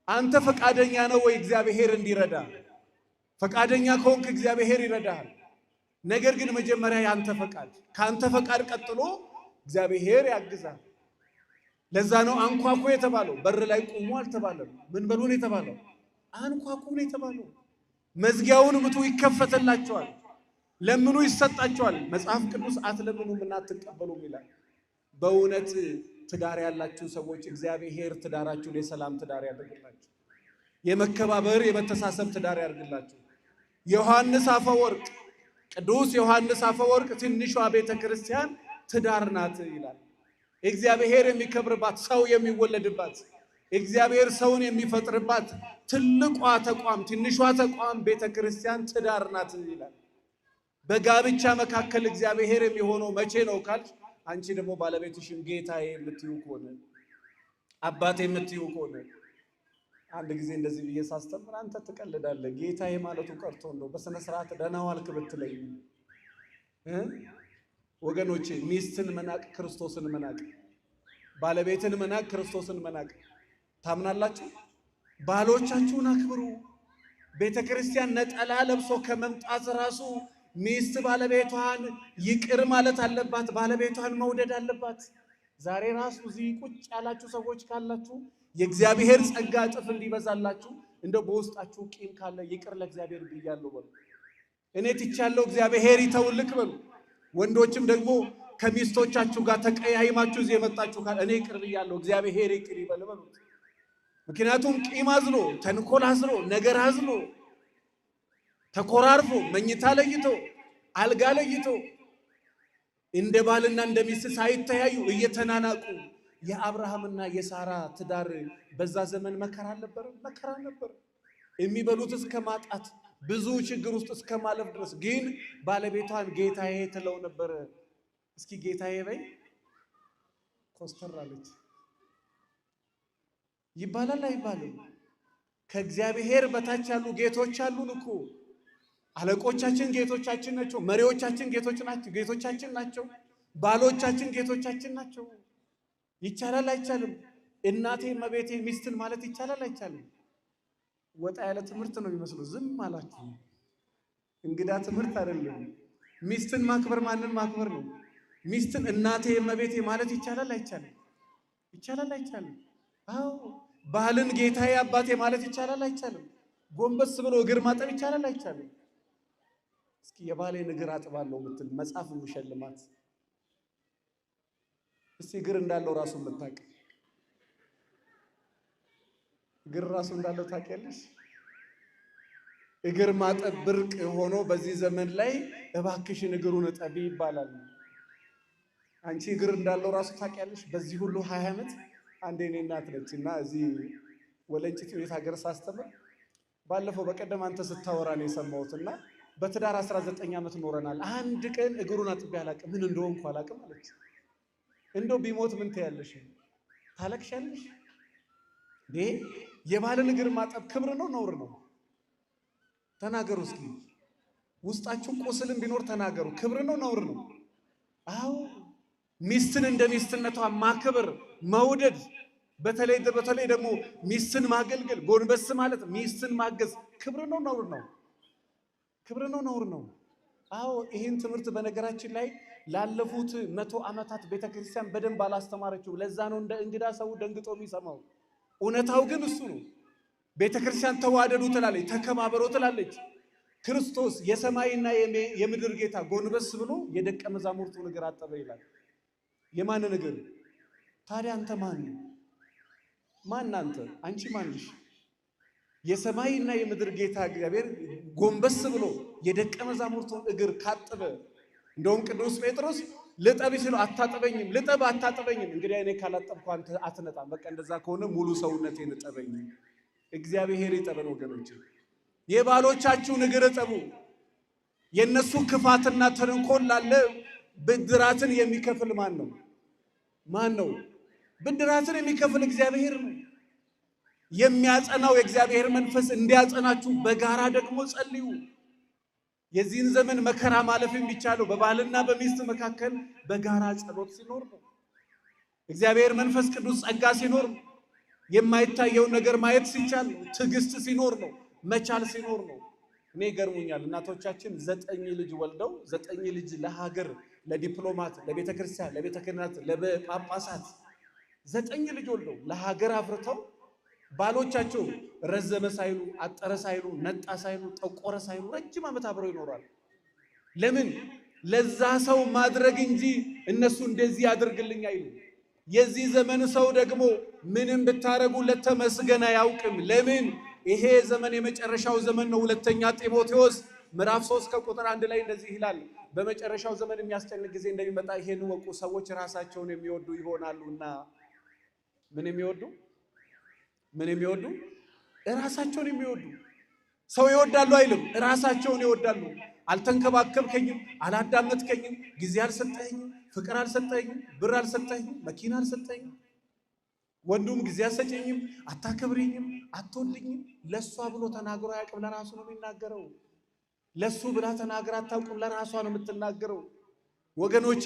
አንተ ፈቃደኛ ነው ወይ እግዚአብሔር እንዲረዳ? ፈቃደኛ ከሆንክ እግዚአብሔር ይረዳሃል። ነገር ግን መጀመሪያ ያንተ ፈቃድ፣ ካንተ ፈቃድ ቀጥሎ እግዚአብሔር ያግዛል። ለዛ ነው አንኳኩ የተባለው። በር ላይ ቁሙ አልተባለም። ምን በሉ ነው የተባለው? አንኳኩ ነው የተባለው። መዝጊያውን ምቱ ይከፈተላችኋል፣ ለምኑ ይሰጣችኋል። መጽሐፍ ቅዱስ አትለምኑምና አትቀበሉም ይላል። በእውነት ትዳር ያላችሁ ሰዎች እግዚአብሔር ትዳራችሁን የሰላም ትዳር ያደርግላችሁ፣ የመከባበር የመተሳሰብ ትዳር ያደርግላችሁ። ዮሐንስ አፈወርቅ፣ ቅዱስ ዮሐንስ አፈወርቅ ትንሿ ቤተ ክርስቲያን ትዳር ናት ይላል። እግዚአብሔር የሚከብርባት፣ ሰው የሚወለድባት፣ እግዚአብሔር ሰውን የሚፈጥርባት ትልቋ ተቋም፣ ትንሿ ተቋም ቤተ ክርስቲያን ትዳር ናት ይላል። በጋብቻ መካከል እግዚአብሔር የሚሆነው መቼ ነው ካልሽ፣ አንቺ ደግሞ ባለቤትሽን ጌታዬ የምትዩ ከሆነ፣ አባቴ የምትዩ ከሆነ። አንድ ጊዜ እንደዚህ ብዬ ሳስተምር አንተ ትቀልዳለህ፣ ጌታዬ ማለቱ ቀርቶ እንደው በስነ ስርዓት ደህና ዋልክ ብትለኝ። ወገኖቼ ሚስትን መናቅ ክርስቶስን መናቅ፣ ባለቤትን መናቅ ክርስቶስን መናቅ። ታምናላችሁ? ባሎቻችሁን አክብሩ። ቤተ ክርስቲያን ነጠላ ለብሶ ከመምጣት ራሱ ሚስት ባለቤቷን ይቅር ማለት አለባት፣ ባለቤቷን መውደድ አለባት። ዛሬ ራሱ እዚህ ቁጭ ያላችሁ ሰዎች ካላችሁ የእግዚአብሔር ጸጋ እጥፍ እንዲበዛላችሁ እንደ በውስጣችሁ ቂም ካለ ይቅር ለእግዚአብሔር ብያለሁ በሉ። እኔ ትቻለሁ እግዚአብሔር ይተውልክ በሉ። ወንዶችም ደግሞ ከሚስቶቻችሁ ጋር ተቀያይማችሁ እዚህ የመጣችሁ ካለ እኔ ይቅር ብያለሁ እግዚአብሔር ይቅር ይበል በሉት። ምክንያቱም ቂም አዝሎ፣ ተንኮል አዝሎ፣ ነገር አዝሎ፣ ተኮራርፎ፣ መኝታ ለይቶ፣ አልጋ ለይቶ እንደ ባልና እንደ ሚስት ሳይተያዩ እየተናናቁ የአብርሃምና የሳራ ትዳር በዛ ዘመን መከራ ነበር፣ መከራ ነበር። የሚበሉት እስከ ማጣት፣ ብዙ ችግር ውስጥ እስከ ማለፍ ድረስ። ግን ባለቤቷን ጌታዬ ትለው ነበር። እስኪ ጌታዬ በይ ኮስተር አለች። ይባላል አይባልም? ከእግዚአብሔር በታች ያሉ ጌቶች አሉን እኮ። አለቆቻችን ጌቶቻችን ናቸው። መሪዎቻችን ጌቶቻችን ናቸው። ባሎቻችን ጌቶቻችን ናቸው። ይቻላል አይቻልም? እናቴ መቤቴ ሚስትን ማለት ይቻላል አይቻልም? ወጣ ያለ ትምህርት ነው የሚመስለው። ዝም አላችሁ። እንግዳ ትምህርት አይደለም። ሚስትን ማክበር ማንን ማክበር ነው? ሚስትን እናቴ መቤቴ ማለት ይቻላል አይቻልም? ይቻላል አይቻልም? አዎ። ባልን ጌታዬ አባቴ ማለት ይቻላል አይቻልም? ጎንበስ ብሎ እግር ማጠብ ይቻላል አይቻልም? እስኪ የባሌን እግር አጥባለሁ የምትል መጽሐፍ የሚሸልማት እስቲ እግር እንዳለው ራሱ የምታውቅ እግር ራሱ እንዳለው ታውቂያለሽ? እግር ማጠብ ብርቅ ሆኖ በዚህ ዘመን ላይ እባክሽን እግሩን እጠቢ ይባላል። አንቺ እግር እንዳለው ራሱ ታውቂያለሽ? በዚህ ሁሉ 20 ዓመት አንዴ እኔ እናት ነችና እዚህ ወለንጭት ቤት ሀገር ሳስተምር ባለፈው በቀደም አንተ ስታወራ ነው የሰማሁትና በትዳር 19 ዓመት ኖረናል። አንድ ቀን እግሩን አጥቤ አላውቅም። ምን እንደሆንኩ አላውቅም አለች። እንደው ቢሞት ምን ትያለሽ? ታለቅሻለሽ? የባልን እግር ማጠብ ክብር ነው ነውር ነው? ተናገሩ እስኪ። ውስጣችሁ ቁስልም ቢኖር ተናገሩ። ክብር ነው ነውር ነው? አዎ ሚስትን እንደ ሚስትነቷ ማክበር መውደድ፣ በተለይ ደግሞ ሚስትን ማገልገል ጎንበስ ማለት ሚስትን ማገዝ ክብር ነው ነውር ነው? ክብር ነው ነውር ነው? አዎ ይህን ትምህርት በነገራችን ላይ ላለፉት 100 ዓመታት ቤተክርስቲያን በደንብ አላስተማረችው። ለዛ ነው እንደ እንግዳ ሰው ደንግጦ የሚሰማው። እውነታው ግን እሱ ነው። ቤተክርስቲያን ተዋደዱ ትላለች፣ ተከባበሩ ትላለች። ክርስቶስ የሰማይና የምድር ጌታ ጎንበስ ብሎ የደቀ መዛሙርቱን እግር አጠበ ይላል። የማንን እግር ታዲያ? አንተ ማን? አንተ? አንቺ ማንሽ? የሰማይና የምድር ጌታ እግዚአብሔር ጎንበስ ብሎ የደቀ መዛሙርቱን እግር ካጠበ፣ እንደውም ቅዱስ ጴጥሮስ ልጠብ ሲለው አታጠበኝም፣ ልጠብ አታጠበኝም። እንግዲህ እኔ ካላጠብኩ አንተ አትነጣም። በቃ እንደዛ ከሆነ ሙሉ ሰውነቴን እጠበኝ። እግዚአብሔር ይጠበን ወገኖች። የባሎቻችሁን እግር እጠቡ። የነሱ ክፋትና ተንኮል ላለ ብድራትን የሚከፍል ማን ነው? ብድራትን የሚከፍል እግዚአብሔር ነው። የሚያጸናው የእግዚአብሔር መንፈስ እንዲያጸናችሁ በጋራ ደግሞ ጸልዩ። የዚህን ዘመን መከራ ማለፍ የሚቻለው በባልና በሚስት መካከል በጋራ ጸሎት ሲኖር ነው። እግዚአብሔር መንፈስ ቅዱስ ጸጋ ሲኖር ነው። የማይታየውን ነገር ማየት ሲቻል ነው። ትዕግስት ሲኖር ነው። መቻል ሲኖር ነው። እኔ ይገርሙኛል እናቶቻችን 9 ልጅ ወልደው 9 ልጅ ለሀገር፣ ለዲፕሎማት፣ ለቤተ ክርስቲያን፣ ለቤተ ክህነት፣ ለጳጳሳት 9 ልጅ ወልደው ለሀገር አፍርተው ባሎቻቸው ረዘመ ሳይሉ፣ አጠረ ሳይሉ፣ ነጣ ሳይሉ፣ ጠቆረ ሳይሉ ረጅም ዓመት አብረው ይኖራሉ። ለምን? ለዛ ሰው ማድረግ እንጂ እነሱ እንደዚህ ያድርግልኝ አይሉ። የዚህ ዘመን ሰው ደግሞ ምንም ብታረጉለት ተመስገን አያውቅም። ለምን? ይሄ ዘመን የመጨረሻው ዘመን ነው። ሁለተኛ ጢሞቴዎስ ምዕራፍ 3 ከቁጥር 1 ላይ እንደዚህ ይላል፣ በመጨረሻው ዘመን የሚያስጨንቅ ጊዜ እንደሚመጣ ይሄን ወቁ፣ ሰዎች ራሳቸውን የሚወዱ ይሆናሉና። ምን የሚወዱ? ራሳቸውን የሚወዱ። ሰው ይወዳሉ አይልም፣ ራሳቸውን ይወዳሉ። አልተንከባከብከኝም፣ አላዳመጥከኝም፣ ጊዜ አልሰጠኝም፣ ፍቅር አልሰጠኝም፣ ብር አልሰጠኝም፣ መኪና አልሰጠኝም፣ ወንዱም ጊዜ አልሰጠኝም፣ አታከብሪኝም፣ አትወልኝም። ለሷ ብሎ ተናግሮ አያውቅም፣ ለራሱ ነው የሚናገረው። ለሱ ብላ ተናግራ አታውቅም፣ ለራሷ ነው የምትናገረው። ወገኖቼ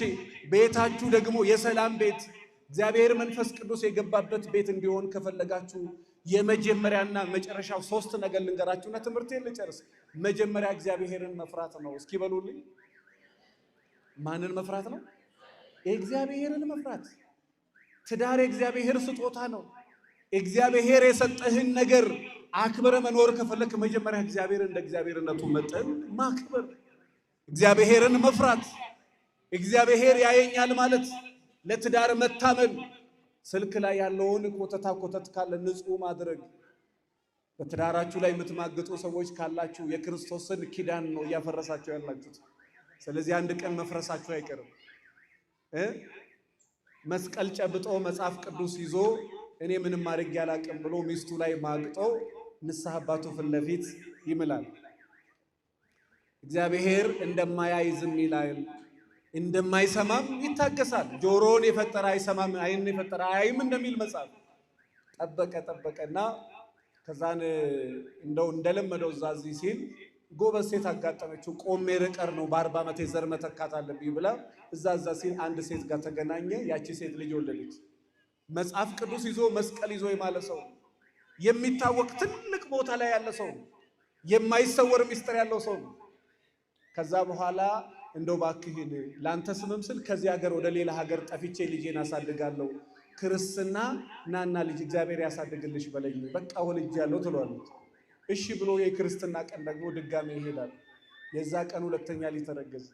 ቤታችሁ ደግሞ የሰላም ቤት እግዚአብሔር መንፈስ ቅዱስ የገባበት ቤት እንዲሆን ከፈለጋችሁ የመጀመሪያና መጨረሻው 3 ነገር ልንገራችሁና ትምህርቴን ልጨርስ። መጀመሪያ እግዚአብሔርን መፍራት ነው። እስኪ በሉልኝ፣ ማንን መፍራት ነው? እግዚአብሔርን መፍራት። ትዳር የእግዚአብሔር ስጦታ ነው። እግዚአብሔር የሰጠህን ነገር አክብረ መኖር ከፈለክ መጀመሪያ እግዚአብሔር እንደ እግዚአብሔርነቱ መጠን ማክበር፣ እግዚአብሔርን መፍራት። እግዚአብሔር ያየኛል ማለት ለትዳር መታመን፣ ስልክ ላይ ያለውን ኮተት ካለ ንጹህ ማድረግ። በትዳራችሁ ላይ የምትማግጡ ሰዎች ካላችሁ የክርስቶስን ኪዳን ነው እያፈረሳችሁ ያላችሁት። ስለዚህ አንድ ቀን መፍረሳችሁ አይቀርም። መስቀል ጨብጦ መጽሐፍ ቅዱስ ይዞ እኔ ምንም ማድረግ ያላቅም ብሎ ሚስቱ ላይ ማግጦ ንስሐ አባቱ ፊት ለፊት ይምላል። እግዚአብሔር እንደማያይ ዝም ይላል፣ እንደማይሰማም ይታገሳል። ጆሮን የፈጠረ አይሰማም፣ ዓይንን የፈጠረ አያይም እንደሚል መጽሐፍ ጠበቀና ከዛን እንደለመደው እዚህ ሲል ጎበዝ ሴት አጋጠመችው። ቆሜ ርቀር ነው በ40 ዓመት የዘር መተካት አለብኝ ብላ እዛ ሲል አንድ ሴት ጋር ተገናኘ። ያቺ ሴት ልጅ ወለደች። መጽሐፍ ቅዱስ ይዞ መስቀል ይዞ የማለ ሰው፣ የሚታወቅ ትልቅ ቦታ ላይ ያለ ሰው፣ የማይሰወር ምስጢር ያለው ሰው። ከዛ በኋላ እንደው ባክህን ላንተ ስምም ስል ከዚህ ሀገር ወደ ሌላ ሀገር ጠፍቼ ልጄን አሳድጋለሁ፣ ክርስትና ናና ልጅ እግዚአብሔር ያሳድግልሽ በለኝ፣ በቃ ወልጃለሁ ትሏለች። እሺ ብሎ የክርስትና ቀን ደግሞ ድጋሜ ይሄዳል። የዛ ቀን ሁለተኛ ልጅ ተረገዘ።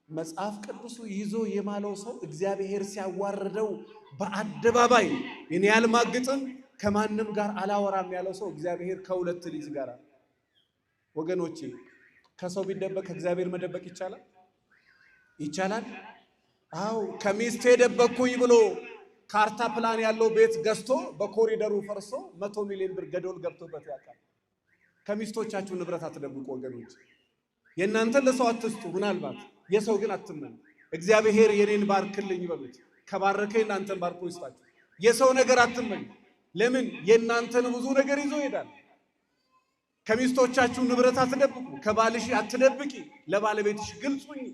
መጽሐፍ ቅዱሱ ይዞ የማለው ሰው እግዚአብሔር ሲያዋርደው በአደባባይ እኔ አልማግጥም ከማንም ጋር አላወራም ያለው ሰው እግዚአብሔር ከሁለት ልጅ ጋር። ወገኖቼ ከሰው ቢደበቅ ከእግዚአብሔር መደበቅ ይቻላል? ይቻላል? አው ከሚስቴ ደበቅኩኝ ብሎ ካርታ ፕላን ያለው ቤት ገዝቶ በኮሪደሩ ፈርሶ 100 ሚሊዮን ብር ገደል ገብቶበት ያውቃል። ከሚስቶቻችሁ ንብረት አትደብቁ ወገኖች። የእናንተን ለሰው አትስጡ፣ ምናልባት የሰው ግን አትመኑ። እግዚአብሔር የኔን ባርክልኝ በሉት። ከባረከ እናንተን ባርኮ ይስጣችሁ። የሰው ነገር አትመኑ። ለምን? የእናንተን ብዙ ነገር ይዞ ይሄዳል። ከሚስቶቻችሁ ንብረት አትደብቁ። ከባልሽ አትደብቂ። ለባለቤትሽ ግልጹኝ።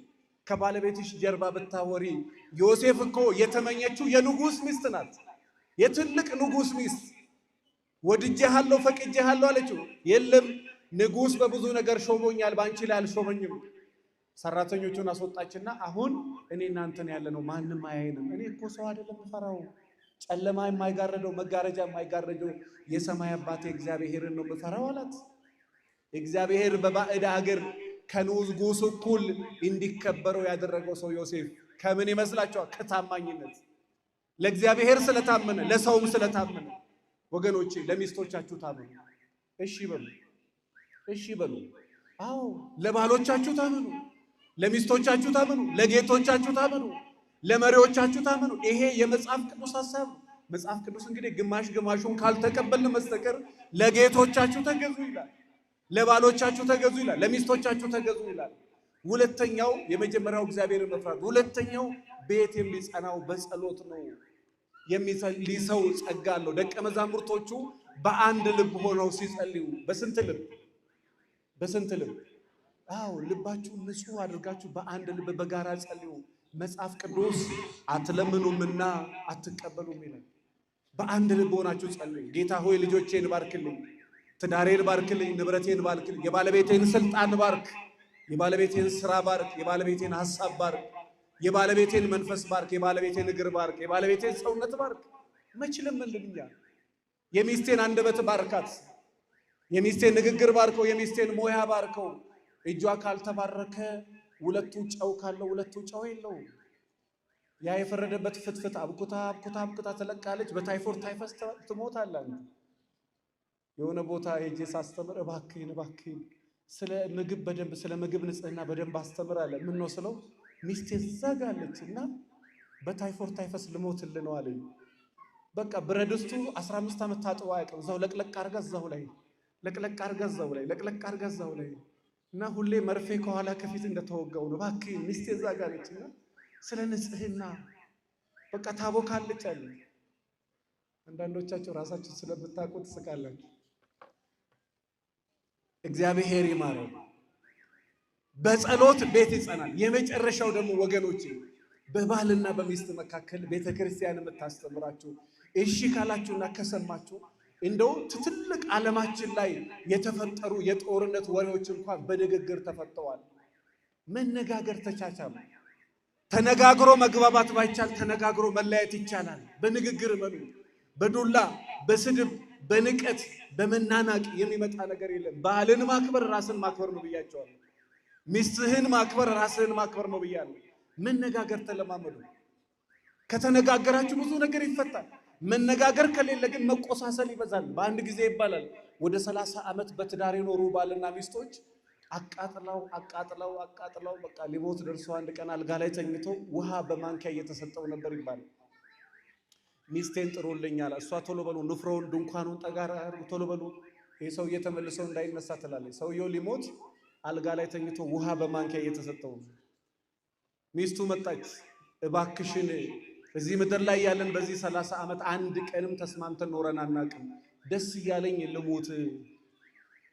ከባለቤትሽ ጀርባ ብታወሪ ዮሴፍ እኮ የተመኘችው የንጉስ ሚስት ናት። የትልቅ ንጉስ ሚስት ወድጄሃለሁ ፈቅጄሃለሁ አለችው። የለም ንጉስ በብዙ ነገር ሾሞኛል፣ ባንቺ ላይ አልሾመኝም። ሰራተኞቹን አስወጣችና አሁን እኔ እናንተን ያለነው ማንም አያየንም። እኔ እኮ ሰው አይደለም የምፈራው፣ ጨለማ የማይጋረደው መጋረጃ የማይጋረደው የሰማይ አባቴ እግዚአብሔርን ነው የምፈራው አላት። እግዚአብሔር በባዕድ ሀገር ከንጉስ እኩል እንዲከበረው ያደረገው ሰው ዮሴፍ ከምን ይመስላችኋል? ከታማኝነት ለእግዚአብሔር ስለታመነ ለሰውም ስለታመነ። ወገኖቼ ለሚስቶቻችሁ ታመኑ። እሺ በሉ፣ እሺ በሉ። አዎ ለባሎቻችሁ ታመኑ፣ ለሚስቶቻችሁ ታመኑ፣ ለጌቶቻችሁ ታመኑ፣ ለመሪዎቻችሁ ታመኑ። ይሄ የመጽሐፍ ቅዱስ ሐሳብ። መጽሐፍ ቅዱስ እንግዲህ ግማሽ ግማሹን ካልተቀበልን በስተቀር ለጌቶቻችሁ ተገዙ ይላል፣ ለባሎቻችሁ ተገዙ ይላል፣ ለሚስቶቻችሁ ተገዙ ይላል። ሁለተኛው የመጀመሪያው እግዚአብሔርን መፍራት፣ ሁለተኛው ቤት የሚጸናው በጸሎት ነው። የሚጸልይ ሰው ጸጋ አለው። ደቀ መዛሙርቶቹ በአንድ ልብ ሆነው ሲጸልዩ በስንት ልብ? በስንት ልብ? አዎ ልባችሁን ንጹህ አድርጋችሁ በአንድ ልብ በጋራ ጸልዩ። መጽሐፍ ቅዱስ አትለምኑምና አትቀበሉም ይላል። በአንድ ልብ ሆናችሁ ጸልዩ። ጌታ ሆይ ልጆቼን ባርክልኝ፣ ትዳሬን ባርክልኝ፣ ንብረቴን ባርክልኝ፣ የባለቤቴን ስልጣን ባርክ፣ የባለቤቴን ስራ ባርክ፣ የባለቤቴን ሐሳብ ባርክ፣ የባለቤቴን መንፈስ ባርክ፣ የባለቤቴን እግር ባርክ፣ የባለቤቴን ሰውነት ባርክ። መች ለምንልኛ? የሚስቴን አንደበት ባርካት፣ የሚስቴን ንግግር ባርከው፣ የሚስቴን ሞያ ባርከው። እጇ ካልተባረከ ሁለቱ ጨው ካለው ሁለቱ ጨው የለው። ያ የፈረደበት ፍትፍት አብኩታ አብኩታ አብኩታ ተለቃለች። በታይፎር ታይፈስ ትሞታለች። የሆነ ቦታ ሄጄ ሳስተምር እባክህን ስለ ምግብ በደንብ ስለ ምግብ ንጽህና በደንብ አስተምር አለ። ምን ነው ስለው ሚስቴ ዘጋለችና በታይፎር ታይፈስ ልሞትልህ ነው አለኝ። በቃ ብረድስቱ 15 ዓመት ታጥቦ አያውቅም። እዛው ለቅለቅ አርጋ እዛው ላይ ለቅለቅ አርጋ እዛው ላይ ለቅለቅ አርጋ እዛው ላይ እና ሁሌ መርፌ ከኋላ ከፊት እንደተወጋው ነው። እባክህ ሚስቴ ዘጋለችና ስለ ንጽህና በቃ ታቦካለች አለ። አንዳንዶቻችሁ ራሳችሁ ስለምታውቁ ትስቃላችሁ። እግዚአብሔር ይማረው። በጸሎት ቤት ይጸናል። የመጨረሻው ደግሞ ወገኖቼ በባልና በሚስት መካከል ቤተክርስቲያን የምታስተምራችሁ እሺ ካላችሁና ከሰማችሁ እንደው ትልቅ ዓለማችን ላይ የተፈጠሩ የጦርነት ወሬዎች እንኳን በንግግር ተፈተዋል። መነጋገር ተቻቻሉ። ተነጋግሮ መግባባት ባይቻል ተነጋግሮ መለያየት ይቻላል። በንግግር መኑ። በዱላ በስድብ በንቀት በመናናቅ የሚመጣ ነገር የለም። ባልን ማክበር ራስን ማክበር ነው ብያቸዋለሁ። ሚስትህን ማክበር ራስህን ማክበር ነው ብያለሁ። መነጋገር ተለማመዱ። ከተነጋገራችሁ ብዙ ነገር ይፈታል። መነጋገር ከሌለ ግን መቆሳሰል ይበዛል። በአንድ ጊዜ ይባላል ወደ 30 ዓመት በትዳር የኖሩ ባልና ሚስቶች አቃጥለው በቃ ሊሞት ደርሶ አንድ ቀን አልጋ ላይ ተኝቶ ውሃ በማንኪያ እየተሰጠው ነበር ይባላል። ሚስቴን ጥሩልኝ አለ። እሷ ቶሎ በሉ ንፍሮውን ድንኳኑን ጠጋር ቶሎ በሉ ይሄ ሰው እየተመለሰው እንዳይነሳ ትላለች። ሰውየው ሊሞት አልጋ ላይ ተኝቶ ውሃ በማንኪያ እየተሰጠው ነው። ሚስቱ መጣች። እባክሽን እዚህ ምድር ላይ ያለን በዚህ 30 ዓመት አንድ ቀንም ተስማምተን ኖረን አናውቅም። ደስ እያለኝ ልሞት።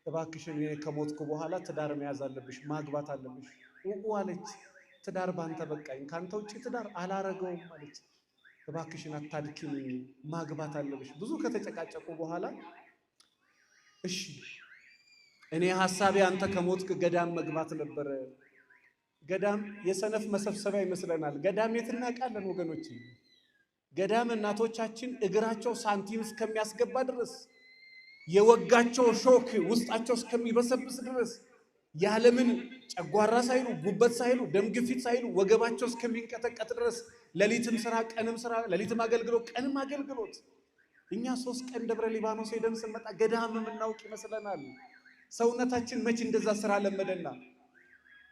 እባክሽን ከሞትኩ በኋላ ትዳር መያዝ አለብሽ፣ ማግባት አለብሽ አለች። ትዳር ባንተ በቃኝ፣ ካንተ ውጪ ትዳር አላረገውም አለች። እባክሽን አታድክም፣ ማግባት አለብሽ። ብዙ ከተጨቃጨቁ በኋላ እሺ እኔ ሐሳቤ አንተ ከሞትክ ገዳም መግባት ነበር። ገዳም የሰነፍ መሰብሰቢያ ይመስለናል። ገዳም የት እናውቃለን ወገኖች? ገዳም እናቶቻችን እግራቸው ሳንቲም እስከሚያስገባ ድረስ የወጋቸው ሾክ ውስጣቸው እስከሚበሰብስ ድረስ ያለምን ጨጓራ ሳይሉ ጉበት ሳይሉ ደም ግፊት ሳይሉ ወገባቸው እስከሚንቀጠቀጥ ድረስ ሌሊትም ስራ ቀንም ስራ፣ ሌሊትም አገልግሎት ቀንም አገልግሎት። እኛ 3 ቀን ደብረ ሊባኖስ ሄደን ስንመጣ ገዳም የምናውቅ ይመስለናል። ሰውነታችን መች እንደዛ ስራ ለመደና።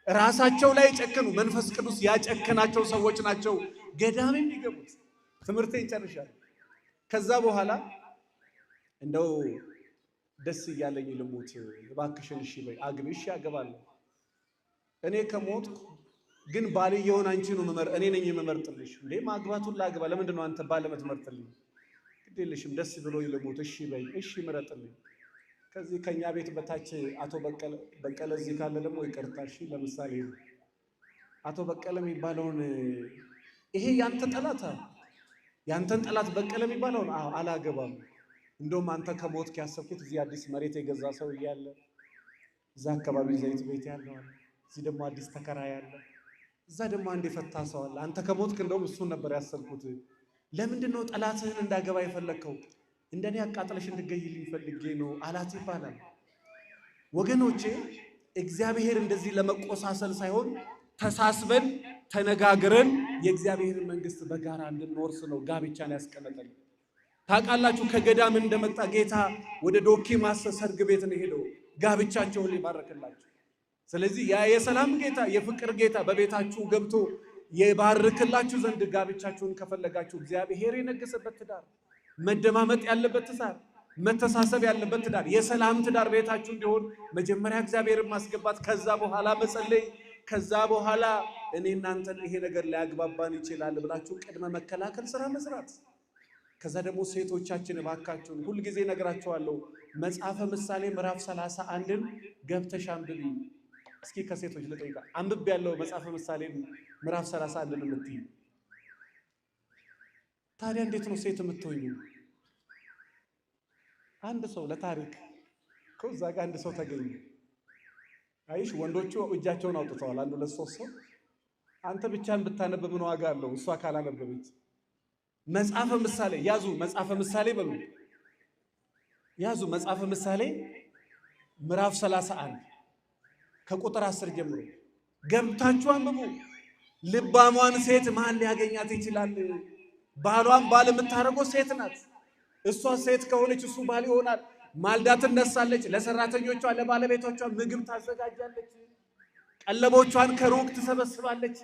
ራሳቸው ላይ የጨከኑ መንፈስ ቅዱስ ያጨከናቸው ሰዎች ናቸው ገዳም የሚገቡት። ትምህርቴን ጨርሻለሁ። ከዛ በኋላ እንደው ደስ እያለኝ ልሞት እባክሽን እሺ በይ አግቢ። እሺ አገባለሁ። እኔ ከሞትኩ ግን ባልየውን አንቺ ነው እኔ ነኝ የምመርጥልሽ። እንዴ ማግባቱን ላግባ፣ ለምንድን ነው አንተ ባል የምትመርጥልኝ? ግድ የለሽም ደስ ብሎኝ ልሞት። እሺ በይ እሺ ምረጥልኝ። ከዚህ ከኛ ቤት በታች አቶ በቀለ እዚህ ካለ ደግሞ ይቅርታ እሺ። ለምሳሌ አቶ በቀለ የሚባለውን ይሄ ያንተ ጠላት ያንተን ጠላት በቀለ የሚባለውን አላገባም። እንደውም አንተ ከሞት ያሰብኩት እዚህ አዲስ መሬት የገዛ ሰው እያለ እዛ አካባቢ ዘይት ቤት ያለው አለ፣ እዚህ ደግሞ አዲስ ተከራይ አለ፣ እዛ ደግሞ አንድ የፈታ ሰው አለ። አንተ ከሞትክ እንደውም እሱን ነበር ያሰብኩት። ለምንድን ነው ጠላትህን እንዳገባ የፈለግከው? እንደኔ አቃጥለሽ እንድትገይልኝ ፈልጌ ነው አላት ይባላል። ወገኖቼ እግዚአብሔር እንደዚህ ለመቆሳሰል ሳይሆን ተሳስበን ተነጋግረን የእግዚአብሔርን መንግስት በጋራ እንድንወርስ ነው ጋብቻን ያስቀመጠልን። ታውቃላችሁ ከገዳም እንደመጣ ጌታ ወደ ዶኪማስ ሰርግ ቤት ነው ሄደው ጋብቻቸውን ሊባርክላቸው። ስለዚህ ያ የሰላም ጌታ የፍቅር ጌታ በቤታችሁ ገብቶ የባርክላችሁ ዘንድ ጋብቻችሁን ከፈለጋችሁ እግዚአብሔር የነገሰበት ትዳር፣ መደማመጥ ያለበት ትዳር፣ መተሳሰብ ያለበት ትዳር፣ የሰላም ትዳር ቤታችሁ እንዲሆን መጀመሪያ እግዚአብሔርን ማስገባት፣ ከዛ በኋላ መጸለይ፣ ከዛ በኋላ እኔ እናንተን ይሄ ነገር ሊያግባባን ይችላል ብላችሁ ቅድመ መከላከል ስራ መስራት። ከዛ ደግሞ ሴቶቻችን እባካችሁን ሁልጊዜ ነግራችኋለሁ፣ መጽሐፈ ምሳሌ ምዕራፍ 31ን ገብተሽ አንብቢ። እስኪ ከሴቶች ልጠይቃ አንብቤ ያለው መጽሐፈ ምሳሌ ምዕራፍ 31ን የምትይ ታዲያ እንዴት ነው ሴት የምትሆኙ? አንድ ሰው ለታሪክ ከዛ ጋር አንድ ሰው ተገኘ። አይሽ ወንዶቹ እጃቸውን አውጥተዋል። አንድ ሁለት ሶስት ሰው አንተ ብቻን ብታነብ ምን ዋጋ አለው? እሷ ካላነበበች መጽሐፈ ምሳሌ ያዙ። መጽሐፈ ምሳሌ በሉ ያዙ። መጽሐፈ ምሳሌ ምዕራፍ 31 ከቁጥር 10 ጀምሮ ገብታችሁ አንብቡ። ልባሟን ሴት ማን ሊያገኛት ይችላል? ባሏን ባል የምታረገው ሴት ናት። እሷ ሴት ከሆነች እሱ ባል ይሆናል። ማልዳ ትነሳለች፣ ለሰራተኞቿ ለባለቤቶቿ ምግብ ታዘጋጃለች፣ ቀለቦቿን ከሩቅ ትሰበስባለች፣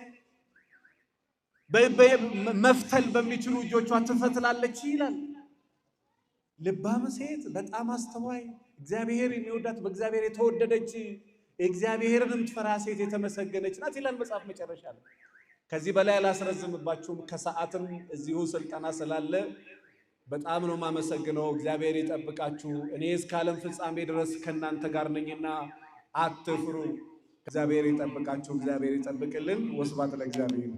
መፍተል በሚችሉ እጆቿ ትፈትላለች ይላል። ልባም ሴት በጣም አስተዋይ፣ እግዚአብሔር የሚወዳት በእግዚአብሔር የተወደደች እግዚአብሔርን የምትፈራ ሴት የተመሰገነች ናት ይላል መጽሐፍ መጨረሻ ላይ። ከዚህ በላይ አላስረዝምባችሁም፣ ከሰዓትም እዚሁ ስልጠና ስላለ በጣም ነው የማመሰግነው። እግዚአብሔር ይጠብቃችሁ። እኔ እስከ ዓለም ፍጻሜ ድረስ ከእናንተ ጋር ነኝና አትፍሩ። እግዚአብሔር ይጠብቃችሁ፣ እግዚአብሔር ይጠብቅልን። ወስብሐት ለእግዚአብሔር።